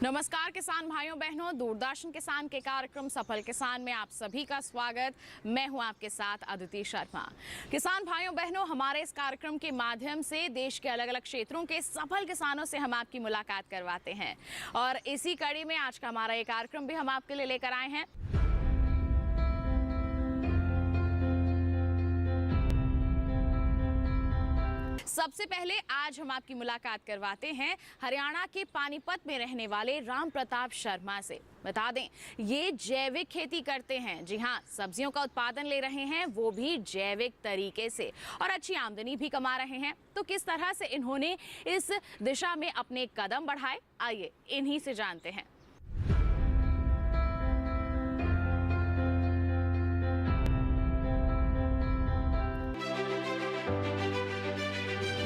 नमस्कार किसान भाइयों बहनों, दूरदर्शन किसान के कार्यक्रम सफल किसान में आप सभी का स्वागत। मैं हूं आपके साथ अदिति शर्मा। किसान भाइयों बहनों, हमारे इस कार्यक्रम के माध्यम से देश के अलग अलग क्षेत्रों के सफल किसानों से हम आपकी मुलाकात करवाते हैं और इसी कड़ी में आज का हमारा ये कार्यक्रम भी हम आपके लिए लेकर आए हैं। सबसे पहले आज हम आपकी मुलाकात करवाते हैं हरियाणा के पानीपत में रहने वाले राम प्रताप शर्मा से। बता दें, ये जैविक खेती करते हैं। जी हाँ, सब्जियों का उत्पादन ले रहे हैं, वो भी जैविक तरीके से, और अच्छी आमदनी भी कमा रहे हैं। तो किस तरह से इन्होंने इस दिशा में अपने कदम बढ़ाए, आइए इन्हीं से जानते हैं।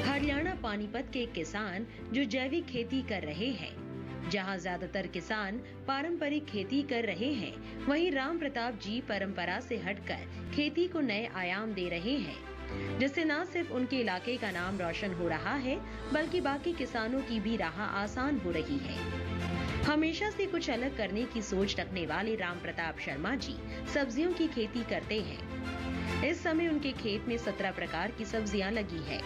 हरियाणा पानीपत के किसान जो जैविक खेती कर रहे हैं, जहां ज्यादातर किसान पारंपरिक खेती कर रहे हैं, वहीं राम प्रताप जी परंपरा से हटकर खेती को नए आयाम दे रहे हैं, जिससे न सिर्फ उनके इलाके का नाम रोशन हो रहा है, बल्कि बाकी किसानों की भी राह आसान हो रही है। हमेशा से कुछ अलग करने की सोच रखने वाले राम प्रताप शर्मा जी सब्जियों की खेती करते हैं। इस समय उनके खेत में 17 प्रकार की सब्जियां लगी है,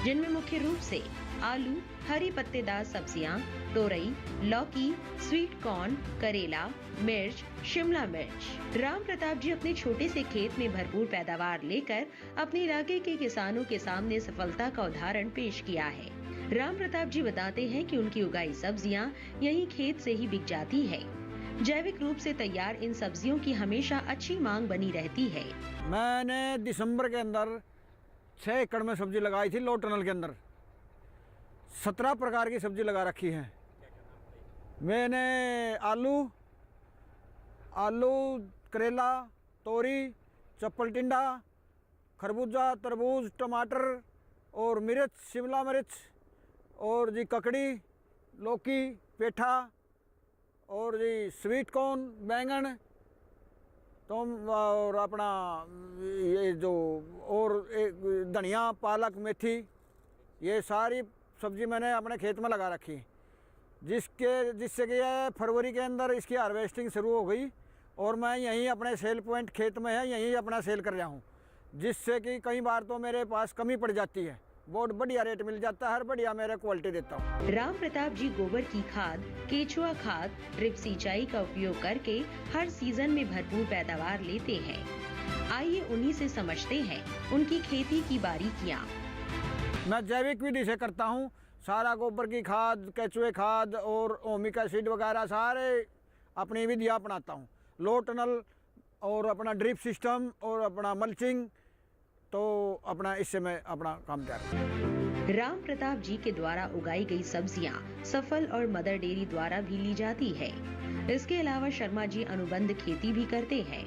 जिनमें मुख्य रूप से आलू, हरी पत्तेदार सब्जियां, तोरई, लौकी, स्वीट कॉर्न, करेला, मिर्च, शिमला मिर्च। राम प्रताप जी अपने छोटे से खेत में भरपूर पैदावार लेकर अपने इलाके के किसानों के सामने सफलता का उदाहरण पेश किया है। राम प्रताप जी बताते हैं कि उनकी उगाई सब्जियां यहीं खेत से ही बिक जाती है। जैविक रूप से तैयार इन सब्जियों की हमेशा अच्छी मांग बनी रहती है। मैंने दिसंबर के अंदर 6 एकड़ में सब्जी लगाई थी। लो टनल के अंदर 17 प्रकार की सब्जी लगा रखी है। मैंने आलू, करेला, तोरी, चप्पल टिंडा, खरबूजा, तरबूज, टमाटर और मिर्च, शिमला मिर्च और जी ककड़ी, लौकी, पेठा और जी स्वीट कॉर्न, बैंगन, तो और अपना ये जो और धनिया, पालक, मेथी, ये सारी सब्जी मैंने अपने खेत में लगा रखी, जिससे कि फरवरी के अंदर इसकी हार्वेस्टिंग शुरू हो गई और मैं यहीं अपने सेल पॉइंट खेत में है, यहीं अपना सेल कर रहा हूँ, जिससे कि कई बार तो मेरे पास कमी पड़ जाती है, बहुत बढ़िया रेट मिल जाता है, हर बढ़िया मेरा क्वालिटी देता हूँ। राम प्रताप जी गोबर की खाद, केचुआ खाद, ड्रिप सिंचाई का उपयोग करके हर सीजन में भरपूर पैदावार लेते हैं। आइए उन्हीं से समझते हैं उनकी खेती की बारीकियां। मैं जैविक विधि से करता हूँ, सारा गोबर की खाद, केचुए खाद और ओमिक एसिड वगैरह सारे अपनी विधियाँ अपनाता हूँ। लो टनल और अपना ड्रिप सिस्टम और अपना मल्चिंग, तो अपना इससे मैं अपना काम कर। राम प्रताप जी के द्वारा उगाई गई सब्जियां सफल और मदर डेयरी द्वारा भी ली जाती है। इसके अलावा शर्मा जी अनुबंध खेती भी करते हैं।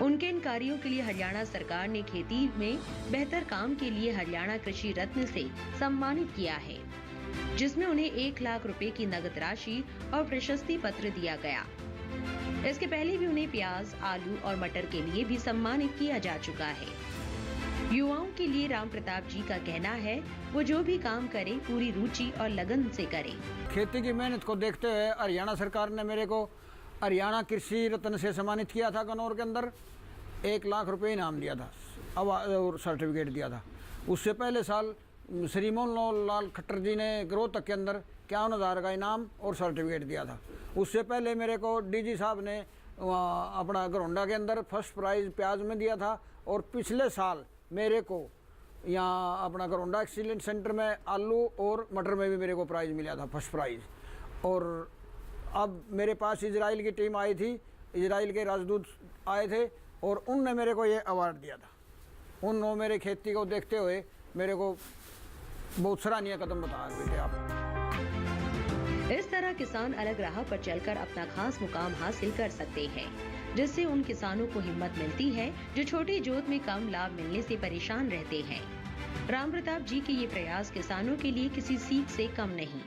उनके इन कार्यों के लिए हरियाणा सरकार ने खेती में बेहतर काम के लिए हरियाणा कृषि रत्न से सम्मानित किया है, जिसमें उन्हें 1 लाख रुपए की नगद राशि और प्रशस्ति पत्र दिया गया। इसके पहले भी उन्हें प्याज, आलू और मटर के लिए भी सम्मानित किया जा चुका है। युवाओं के लिए राम प्रताप जी का कहना है, वो जो भी काम करे पूरी रुचि और लगन से करे। खेती की मेहनत को देखते हुए हरियाणा सरकार ने मेरे को हरियाणा कृषि रत्न से सम्मानित किया था। कन्नौर के अंदर 1 लाख रुपए इनाम दिया था और सर्टिफिकेट दिया था। उससे पहले साल श्री मोहन लाल खट्टर जी ने रोहतक के अंदर 51,000 का इनाम और सर्टिफिकेट दिया था। उससे पहले मेरे को डीजी साहब ने अपना घरौंडा के अंदर फर्स्ट प्राइज़ प्याज में दिया था, और पिछले साल मेरे को यहाँ अपना घरौंडा एक्सीलेंट सेंटर में आलू और मटर में भी मेरे को प्राइज़ मिला था, फर्स्ट प्राइज़। और अब मेरे पास इजराइल की टीम आई थी, इजराइल के राजदूत आए थे और उनने मेरे को ये अवार्ड दिया था। उन्होंने मेरे खेती को देखते हुए मेरे को बहुत सराहनीय कदम बताया बेटे आप। इस तरह किसान अलग राह पर चलकर अपना खास मुकाम हासिल कर सकते हैं, जिससे उन किसानों को हिम्मत मिलती है जो छोटी जोत में कम लाभ मिलने से परेशान रहते हैं। राम प्रताप जी के ये प्रयास किसानों के लिए किसी सीख से कम नहीं।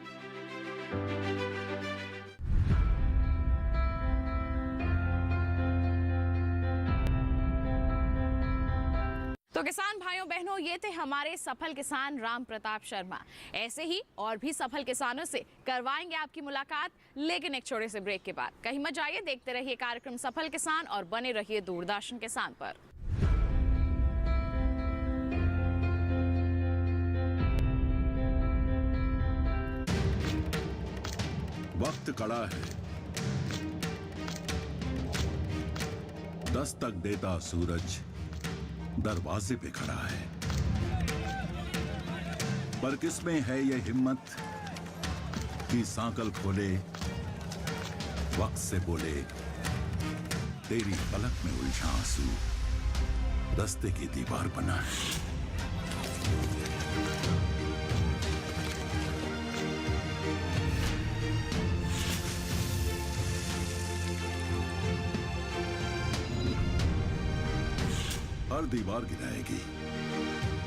तो तो किसान भाइयों बहनों, ये थे हमारे सफल किसान राम प्रताप शर्मा। ऐसे ही और भी सफल किसानों से करवाएंगे आपकी मुलाकात, लेकिन एक छोटे से ब्रेक के बाद। कहीं मत जाइए, देखते रहिए कार्यक्रम सफल किसान और बने रहिए दूरदर्शन किसान पर। वक्त कड़ा है, दस्तक देता सूरज दरवाजे पे खड़ा है, पर किसमें है ये हिम्मत कि सांकल खोले, वक्त से बोले तेरी पलक में उलझा आंसू रास्ते की दीवार बना है। हर दीवार गिराएगी,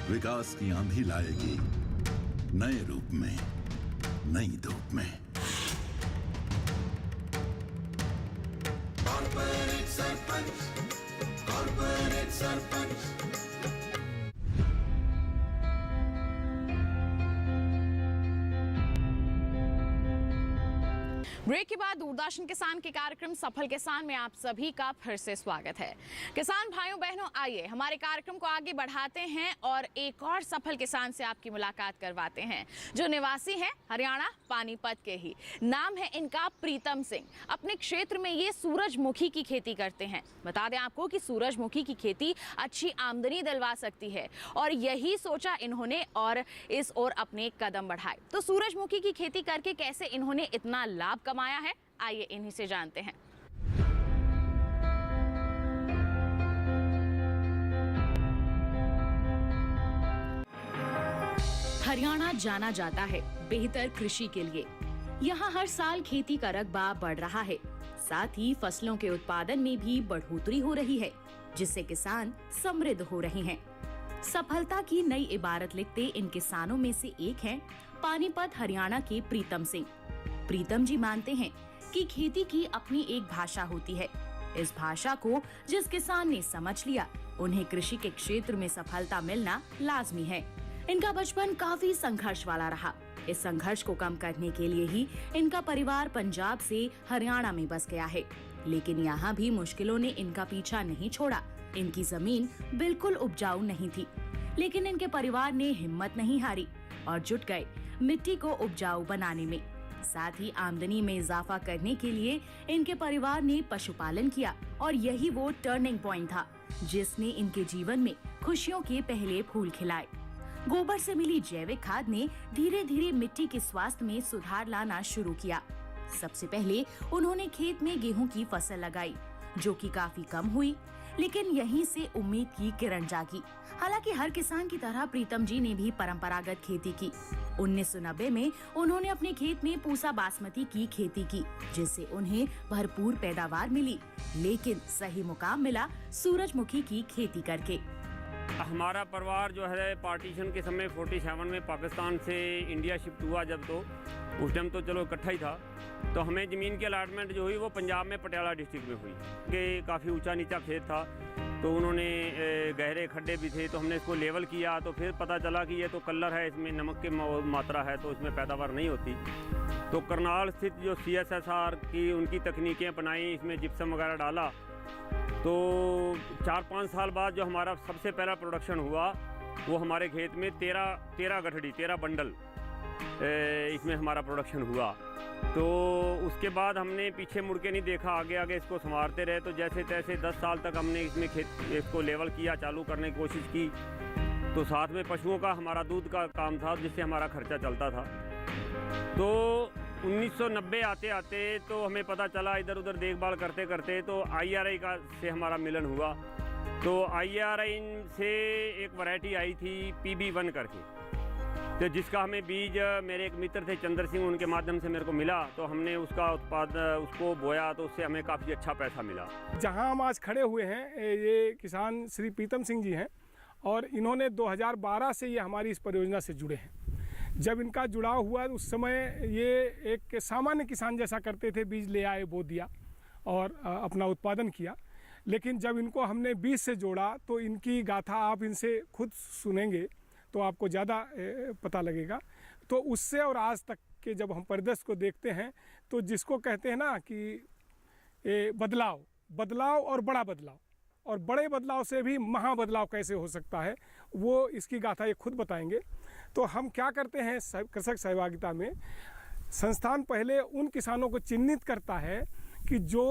विकास की आंधी लाएगी, नए रूप में, नई धूप में। Corporate sarpanch, corporate sarpanch. Break के बाद दूरदर्शन किसान के कार्यक्रम सफल किसान में आप सभी का फिर से स्वागत है। किसान भाइयों बहनों, आइए हमारे कार्यक्रम को आगे बढ़ाते हैं और एक और सफल किसान से आपकी मुलाकात करवाते हैं, जो निवासी हैं हरियाणा पानीपत के ही। नाम है इनका प्रीतम सिंह। अपने क्षेत्र में ये सूरजमुखी की खेती करते हैं। बता दें आपको कि सूरजमुखी की खेती अच्छी आमदनी दिलवा सकती है और यही सोचा इन्होंने और इस ओर अपने कदम बढ़ाए। तो सूरजमुखी की खेती करके कैसे इन्होंने इतना लाभ कमाया है, आइए इन्हीं से जानते हैं। हरियाणा जाना जाता है बेहतर कृषि के लिए। यहाँ हर साल खेती का रकबा बढ़ रहा है, साथ ही फसलों के उत्पादन में भी बढ़ोतरी हो रही है, जिससे किसान समृद्ध हो रहे हैं। सफलता की नई इबारत लिखते इन किसानों में से एक हैं पानीपत हरियाणा के प्रीतम सिंह। प्रीतम जी मानते हैं कि खेती की अपनी एक भाषा होती है। इस भाषा को जिस किसान ने समझ लिया, उन्हें कृषि के क्षेत्र में सफलता मिलना लाजमी है। इनका बचपन काफी संघर्ष वाला रहा। इस संघर्ष को कम करने के लिए ही इनका परिवार पंजाब से हरियाणा में बस गया है, लेकिन यहाँ भी मुश्किलों ने इनका पीछा नहीं छोड़ा। इनकी जमीन बिल्कुल उपजाऊ नहीं थी, लेकिन इनके परिवार ने हिम्मत नहीं हारी और जुट गए मिट्टी को उपजाऊ बनाने में। साथ ही आमदनी में इजाफा करने के लिए इनके परिवार ने पशुपालन किया और यही वो टर्निंग पॉइंट था जिसने इनके जीवन में खुशियों के पहले फूल खिलाए। गोबर से मिली जैविक खाद ने धीरे धीरे मिट्टी के स्वास्थ्य में सुधार लाना शुरू किया। सबसे पहले उन्होंने खेत में गेहूं की फसल लगाई, जो कि काफी कम हुई, लेकिन यहीं से उम्मीद की किरण जागी। हालांकि हर किसान की तरह प्रीतम जी ने भी परंपरागत खेती की। 1990 में उन्होंने अपने खेत में पूसा बासमती की खेती की, जिससे उन्हें भरपूर पैदावार मिली, लेकिन सही मुकाम मिला सूरजमुखी की खेती करके। हमारा परिवार जो है पार्टीशन के समय 47 में पाकिस्तान से इंडिया शिफ्ट हुआ जब, तो उस टाइम तो चलो इकट्ठा ही था। तो हमें ज़मीन की अलाटमेंट जो हुई वो पंजाब में पटियाला डिस्ट्रिक्ट में हुई कि काफ़ी ऊंचा नीचा खेत था, तो उन्होंने गहरे खड्डे भी थे, तो हमने इसको लेवल किया। तो फिर पता चला कि ये तो कलर है, इसमें नमक की मात्रा है, तो इसमें पैदावार नहीं होती। तो करनाल स्थित जो CSSR की उनकी तकनीकें अपनाई, इसमें जिप्सम वगैरह डाला। तो 4-5 साल बाद जो हमारा सबसे पहला प्रोडक्शन हुआ वो हमारे खेत में 13 गठड़ी 13 बंडल इसमें हमारा प्रोडक्शन हुआ। तो उसके बाद हमने पीछे मुड़ के नहीं देखा, आगे आगे इसको संवारते रहे। तो जैसे तैसे 10 साल तक हमने इसमें इसको लेवल किया, चालू करने की कोशिश की। तो साथ में पशुओं का हमारा दूध का काम था, जिससे हमारा खर्चा चलता था। तो 1990 आते आते तो हमें पता चला, इधर उधर देखभाल करते करते, तो IRI का से हमारा मिलन हुआ। तो IRI से एक वैरायटी आई थी PB1 करके, तो जिसका हमें बीज मेरे एक मित्र थे चंद्र सिंह, उनके माध्यम से मेरे को मिला। तो हमने उसका उसको बोया, तो उससे हमें काफ़ी अच्छा पैसा मिला। जहां हम आज खड़े हुए हैं, ये किसान श्री प्रीतम सिंह जी हैं और इन्होंने 2012 से ये हमारी इस परियोजना से जुड़े हैं। जब इनका जुड़ाव हुआ उस समय ये एक सामान्य किसान जैसा करते थे, बीज ले आए, बो दिया और अपना उत्पादन किया। लेकिन जब इनको हमने बीज से जोड़ा तो इनकी गाथा आप इनसे खुद सुनेंगे तो आपको ज़्यादा पता लगेगा। तो उससे और आज तक के जब हम परिदृश्य को देखते हैं तो जिसको कहते हैं ना कि बदलाव और बड़ा बदलाव, और बड़े बदलाव से भी महा बदलाव कैसे हो सकता है, वो इसकी गाथा ये खुद बताएंगे। तो हम क्या करते हैं कृषक सहभागिता में, संस्थान पहले उन किसानों को चिन्हित करता है कि जो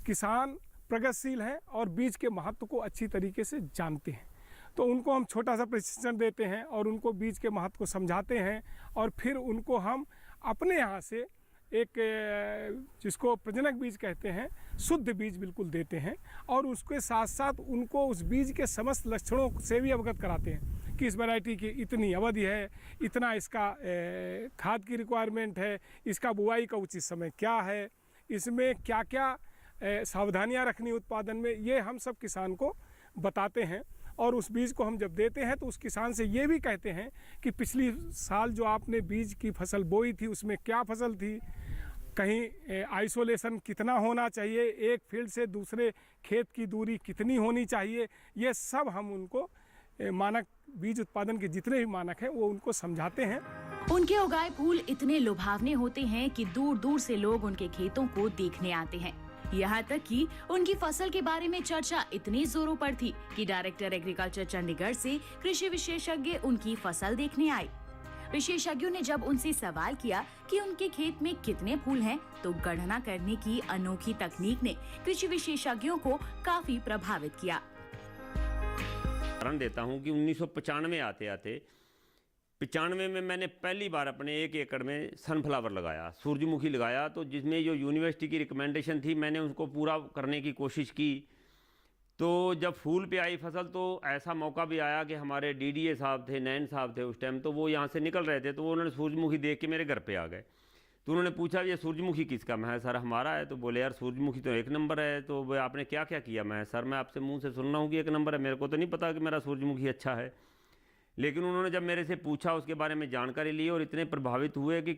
किसान प्रगतिशील हैं और बीज के महत्व को अच्छी तरीके से जानते हैं। तो उनको हम छोटा सा प्रशिक्षण देते हैं और उनको बीज के महत्व को समझाते हैं, और फिर उनको हम अपने यहाँ से एक जिसको प्रजनक बीज कहते हैं, शुद्ध बीज बिल्कुल देते हैं, और उसके साथ साथ उनको उस बीज के समस्त लक्षणों से भी अवगत कराते हैं कि इस वैरायटी की इतनी अवधि है, इतना इसका खाद की रिक्वायरमेंट है, इसका बुआई का उचित समय क्या है, इसमें क्या क्या सावधानियां रखनी उत्पादन में, ये हम सब किसान को बताते हैं। और उस बीज को हम जब देते हैं तो उस किसान से ये भी कहते हैं कि पिछली साल जो आपने बीज की फसल बोई थी उसमें क्या फसल थी, कहीं आइसोलेशन कितना होना चाहिए, एक फील्ड से दूसरे खेत की दूरी कितनी होनी चाहिए, ये सब हम उनको मानक बीज उत्पादन के जितने भी मानक हैं वो उनको समझाते हैं। उनके उगाए फूल इतने लुभावने होते हैं कि दूर दूर से लोग उनके खेतों को देखने आते हैं। यहाँ तक कि उनकी फसल के बारे में चर्चा इतनी जोरों पर थी कि डायरेक्टर एग्रीकल्चर चंडीगढ़ से कृषि विशेषज्ञ उनकी फसल देखने आए। विशेषज्ञों ने जब उनसे सवाल किया कि उनके खेत में कितने फूल हैं, तो गणना करने की अनोखी तकनीक ने कृषि विशेषज्ञों को काफी प्रभावित किया। उदाहरण देता हूँ कि 1995 आते 95 में मैंने पहली बार अपने 1 एकड़ में सनफ्लावर लगाया, सूरजमुखी लगाया। तो जिसमें जो यूनिवर्सिटी की रिकमेंडेशन थी मैंने उसको पूरा करने की कोशिश की। तो जब फूल पे आई फसल तो ऐसा मौका भी आया कि हमारे डीडीए साहब थे, नैन साहब थे उस टाइम, तो वो यहाँ से निकल रहे थे, तो उन्होंने सूरजमुखी देख के मेरे घर पे आ गए। तो उन्होंने पूछा ये सूरजमुखी किसका? मैं सर हमारा है। तो बोले यार सूरजमुखी तो 1 नंबर है, तो वो आपने क्या क्या किया? मैं सर मैं आपसे मुंह से सुन रहा हूँ कि 1 नंबर है, मेरे को तो नहीं पता कि मेरा सूरजमुखी अच्छा है। लेकिन उन्होंने जब मेरे से पूछा, उसके बारे में जानकारी ली और इतने प्रभावित हुए कि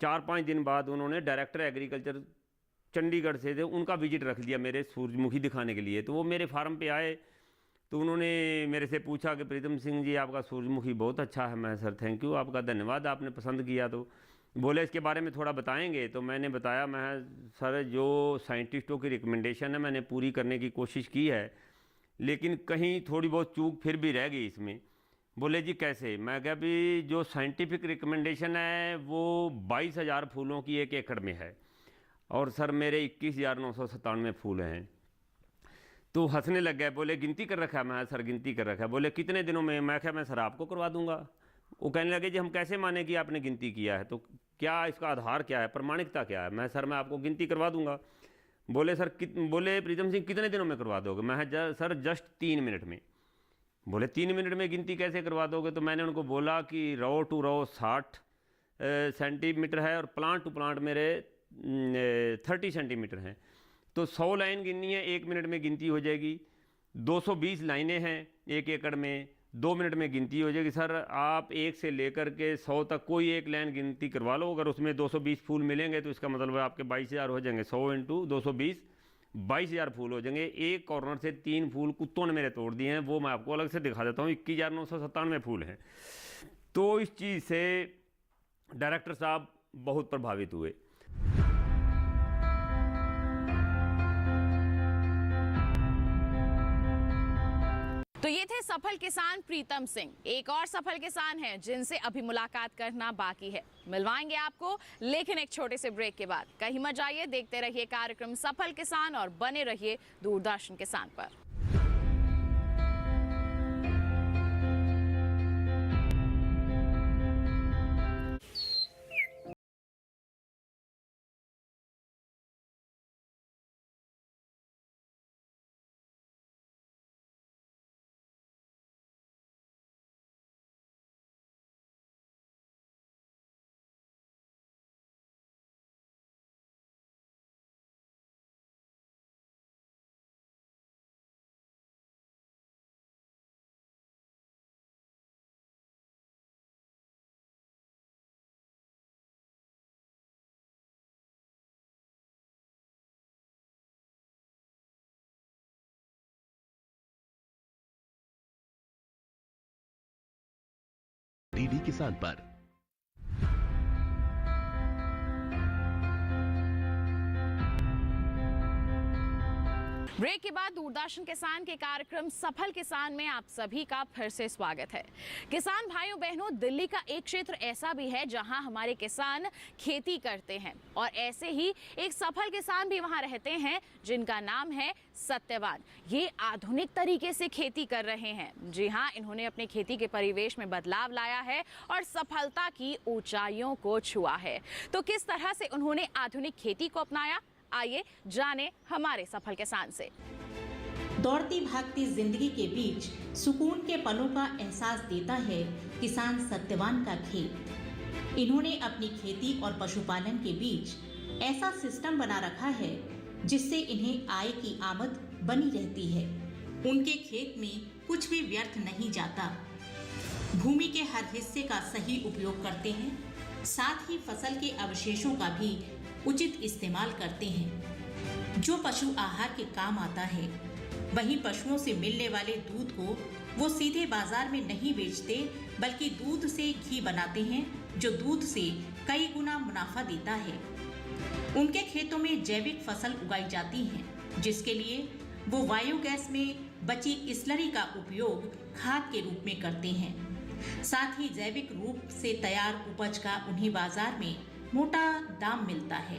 4-5 दिन बाद उन्होंने डायरेक्टर एग्रीकल्चर चंडीगढ़ से थे, उनका विजिट रख लिया मेरे सूरजमुखी दिखाने के लिए। तो वो मेरे फार्म पे आए तो उन्होंने मेरे से पूछा कि प्रीतम सिंह जी आपका सूरजमुखी बहुत अच्छा है। मैं सर थैंक यू, आपका धन्यवाद, आपने पसंद किया। तो बोले इसके बारे में थोड़ा बताएंगे। तो मैंने बताया, मैं सर जो साइंटिस्टों की रिकमेंडेशन है मैंने पूरी करने की कोशिश की है, लेकिन कहीं थोड़ी बहुत चूक फिर भी रह गई इसमें। बोले जी कैसे? मैं कहा भी जो साइंटिफिक रिकमेंडेशन है वो 22,000 फूलों की 1 एकड़ में है, और सर मेरे 21,997 फूल हैं। तो हंसने लग गए, बोले गिनती कर रखा है? मैं सर गिनती कर रखा है। बोले कितने दिनों में? मैं कहा मैं सर आपको करवा दूंगा। वो कहने लगे जी हम कैसे माने कि आपने गिनती किया है, तो क्या इसका आधार क्या है, प्रमाणिकता क्या है? मैं सर मैं आपको गिनती करवा दूंगा। बोले सर बोले प्रीतम सिंह कितने दिनों में करवा दोगे? मैं सर जस्ट 3 मिनट में। बोले 3 मिनट में गिनती कैसे करवा दोगे? तो मैंने उनको बोला कि रो टू रो 60 सेंटीमीटर है और प्लांट टू प्लांट मेरे 30 सेंटीमीटर हैं, तो 100 लाइन गिननी है, 1 मिनट में गिनती हो जाएगी। 220 लाइनें हैं 1 एकड़ में, 2 मिनट में गिनती हो जाएगी। सर आप 1 से लेकर के 100 तक कोई एक लाइन गिनती करवा लो, अगर उसमें 220 फूल मिलेंगे तो इसका मतलब आपके 22,000 हो जाएंगे। 100 × 220 22,000 फूल हो जाएंगे। एक कॉर्नर से 3 फूल कुत्तों ने मेरे तोड़ दिए हैं, वो मैं आपको अलग से दिखा देता हूँ। 21,997 फूल हैं। तो इस चीज़ से डायरेक्टर साहब बहुत प्रभावित हुए। तो ये थे सफल किसान प्रीतम सिंह। एक और सफल किसान हैं जिनसे अभी मुलाकात करना बाकी है, मिलवाएंगे आपको, लेकिन एक छोटे से ब्रेक के बाद। कहीं मत जाइए, देखते रहिए कार्यक्रम सफल किसान और बने रहिए दूरदर्शन किसान पर। डीडी किसान पर। ब्रेक के बाद दूरदर्शन किसान के कार्यक्रम सफल किसान में आप सभी का फिर से स्वागत है। किसान भाइयों बहनों, दिल्ली का एक क्षेत्र ऐसा भी है जहां हमारे किसान खेती करते हैं और ऐसे ही एक सफल किसान भी वहां रहते हैं जिनका नाम है सत्यवान। ये आधुनिक तरीके से खेती कर रहे हैं। जी हाँ, इन्होंने अपने खेती के परिवेश में बदलाव लाया है और सफलता की ऊंचाइयों को छुआ है। तो किस तरह से उन्होंने आधुनिक खेती को अपनाया, आइए जाने हमारे सफल किसान से। दौड़ती भागती जिंदगी के बीच सुकून के पलों का एहसास देता है किसान सत्यवान का खेत। इन्होंने अपनी खेती और पशुपालन के बीच ऐसा सिस्टम बना रखा है जिससे इन्हें आय की आमद बनी रहती है। उनके खेत में कुछ भी व्यर्थ नहीं जाता। भूमि के हर हिस्से का सही उपयोग करते हैं, साथ ही फसल के अवशेषों का भी उचित इस्तेमाल करते हैं जो पशु आहार के काम आता है। वहीं पशुओं से मिलने वाले दूध को वो सीधे बाजार में नहीं बेचते, बल्कि दूध से घी बनाते हैं जो दूध से कई गुना मुनाफा देता है। उनके खेतों में जैविक फसल उगाई जाती है जिसके लिए वो बायोगैस में बची स्लरी का उपयोग खाद के रूप में करते हैं। साथ ही जैविक रूप से तैयार उपज का उन्हें बाजार में मोटा दाम मिलता है।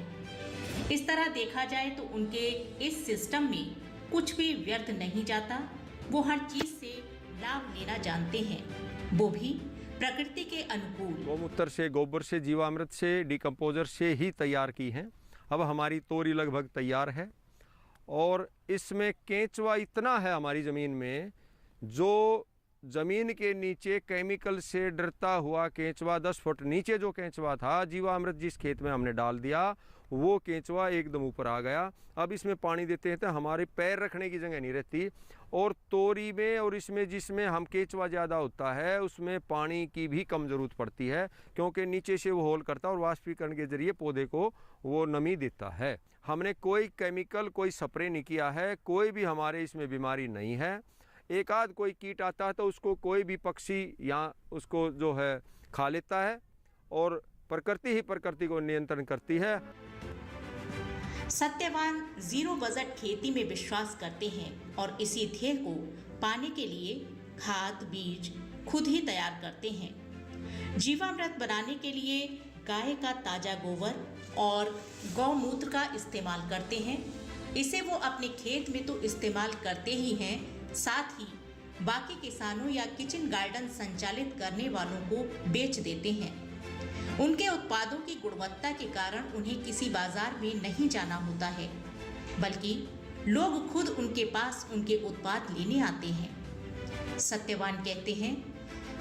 इस तरह देखा जाए तो उनके इस सिस्टम में कुछ भी व्यर्थ नहीं जाता। वो हर चीज से लाभ लेना जानते हैं, वो भी प्रकृति के अनुकूल। गौमूत्र से, गोबर से, जीवामृत से, डिकम्पोजर से ही तैयार की हैं। अब हमारी तोरी लगभग तैयार है और इसमें केंचुआ इतना है हमारी ज़मीन में, जो ज़मीन के नीचे केमिकल से डरता हुआ केंचुआ 10 फुट नीचे जो केंचुआ था, जीवामृत जिस खेत में हमने डाल दिया वो केंचुआ एकदम ऊपर आ गया। अब इसमें पानी देते हैं तो हमारे पैर रखने की जगह नहीं रहती। और तोरी में और इसमें जिसमें हम केंचुआ ज़्यादा होता है उसमें पानी की भी कम ज़रूरत पड़ती है, क्योंकि नीचे से वो होल करता है और वाष्पीकरण के ज़रिए पौधे को वो नमी देता है। हमने कोई केमिकल, कोई स्प्रे नहीं किया है, कोई भी हमारे इसमें बीमारी नहीं है। एक आध कोई कीट आता है तो उसको कोई भी पक्षी या उसको जो है खा लेता है और प्रकृति ही प्रकृति को नियंत्रण करती है। सत्यवान जीरो बजट खेती में विश्वास करते हैं और इसी ध्येय को पाने के लिए खाद बीज खुद ही तैयार करते हैं। जीवामृत बनाने के लिए गाय का ताजा गोबर और गौमूत्र का इस्तेमाल करते हैं। इसे वो अपने खेत में तो इस्तेमाल करते ही हैं, साथ ही बाकी किसानों या किचन गार्डन संचालित करने वालों को बेच देते हैं। उनके उत्पादों की गुणवत्ता के कारण उन्हें किसी बाजार में नहीं जाना होता है, बल्कि लोग खुद उनके पास उनके उत्पाद लेने आते हैं। सत्यवान कहते हैं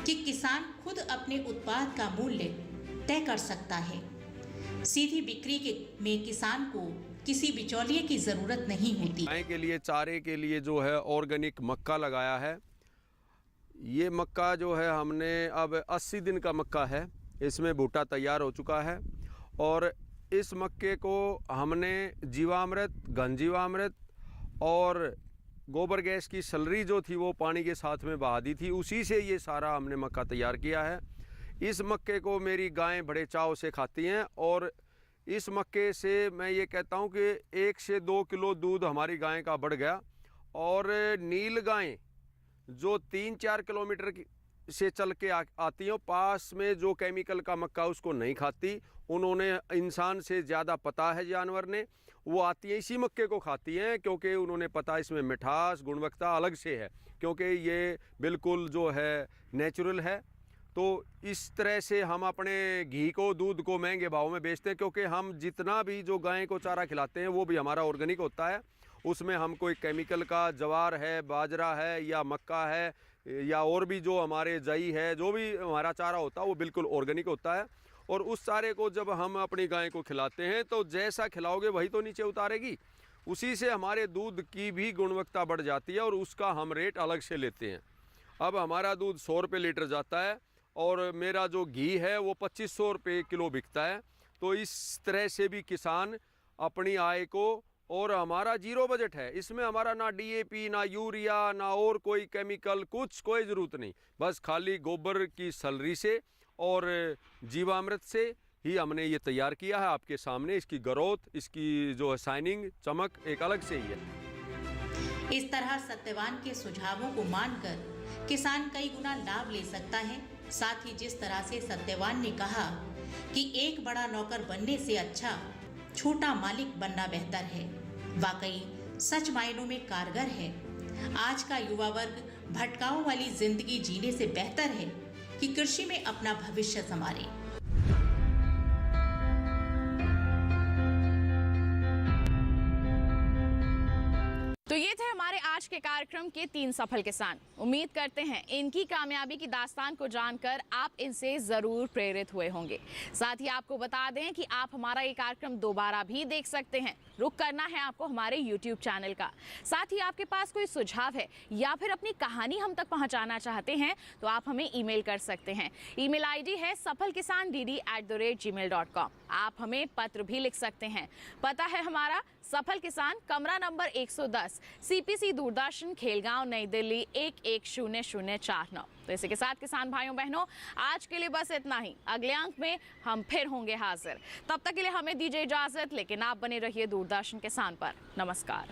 कि किसान खुद अपने उत्पाद का मूल्य तय कर सकता है। सीधी बिक्री में किसान को किसी बिचौलिए की जरूरत नहीं होती। गाय के लिए चारे के लिए जो है ऑर्गेनिक मक्का लगाया है। ये मक्का जो है हमने अब 80 दिन का मक्का है, इसमें भुट्टा तैयार हो चुका है और इस मक्के को हमने जीवामृत, घन जीवामृत और गोबर गैस की स्लरी जो थी वो पानी के साथ में बहा दी थी, उसी से ये सारा हमने मक्का तैयार किया है। इस मक्के को मेरी गायें बड़े चाव से खाती हैं और इस मक्के से मैं ये कहता हूँ कि 1 से 2 किलो दूध हमारी गाय का बढ़ गया। और नील गायें जो 3-4 किलोमीटर से चल के आती हैं, पास में जो केमिकल का मक्का उसको नहीं खाती, उन्होंने इंसान से ज़्यादा पता है जानवर ने, वो आती हैं इसी मक्के को खाती हैं, क्योंकि उन्होंने पता इसमें मिठास गुणवत्ता अलग से है, क्योंकि ये बिल्कुल जो है नेचुरल है। तो इस तरह से हम अपने घी को, दूध को महंगे भाव में बेचते हैं, क्योंकि हम जितना भी जो गाय को चारा खिलाते हैं वो भी हमारा ऑर्गेनिक होता है। उसमें हम कोई केमिकल का, जवार है, बाजरा है या मक्का है या और भी जो हमारे जई है, जो भी हमारा चारा होता है वो बिल्कुल ऑर्गेनिक होता है। और उस चारे को जब हम अपनी गाय को खिलाते हैं तो जैसा खिलाओगे वही तो नीचे उतारेगी, उसी से हमारे दूध की भी गुणवत्ता बढ़ जाती है और उसका हम रेट अलग से लेते हैं। अब हमारा दूध 100 रुपये लीटर जाता है और मेरा जो घी है वो 2500 रुपये किलो बिकता है। तो इस तरह से भी किसान अपनी आय को और हमारा जीरो बजट है। इसमें हमारा ना DAP, ना यूरिया, ना और कोई केमिकल, कुछ कोई ज़रूरत नहीं। बस खाली गोबर की सलरी से और जीवामृत से ही हमने ये तैयार किया है। आपके सामने इसकी ग्रोथ, इसकी जो है शाइनिंग, चमक एक अलग से ही है। इस तरह सत्यवान के सुझावों को मानकर किसान कई गुना लाभ ले सकता है। साथ ही जिस तरह से सत्यवान ने कहा कि एक बड़ा नौकर बनने से अच्छा छोटा मालिक बनना बेहतर है, वाकई सच मायनों में कारगर है। आज का युवा वर्ग भटकाओं वाली जिंदगी जीने से बेहतर है कि कृषि में अपना भविष्य संवारे। तो ये थे हमारे आज के कार्यक्रम के 3 सफल किसान। उम्मीद करते हैं इनकी कामयाबी की दास्तान को जानकर आप इनसे जरूर प्रेरित हुए होंगे। साथ ही आपको बता दें कि आप हमारा ये कार्यक्रम दोबारा भी देख सकते हैं। रुक करना है आपको हमारे YouTube चैनल का। साथ ही आपके पास कोई सुझाव है या फिर अपनी कहानी हम तक पहुंचाना चाहते हैं तो आप हमें ईमेल कर सकते हैं। ईमेल ID है safalkisandd@gmail.com। आप हमें पत्र भी लिख सकते हैं। पता है हमारा सफल किसान, कमरा नंबर 110, CPC दूरदर्शन, खेलगांव, नई दिल्ली 110049। तो इसी के साथ किसान भाइयों बहनों, आज के लिए बस इतना ही। अगले अंक में हम फिर होंगे हाजिर। तब तक के लिए हमें दीजिए इजाजत, लेकिन आप बने रहिए दूरदर्शन किसान पर। नमस्कार।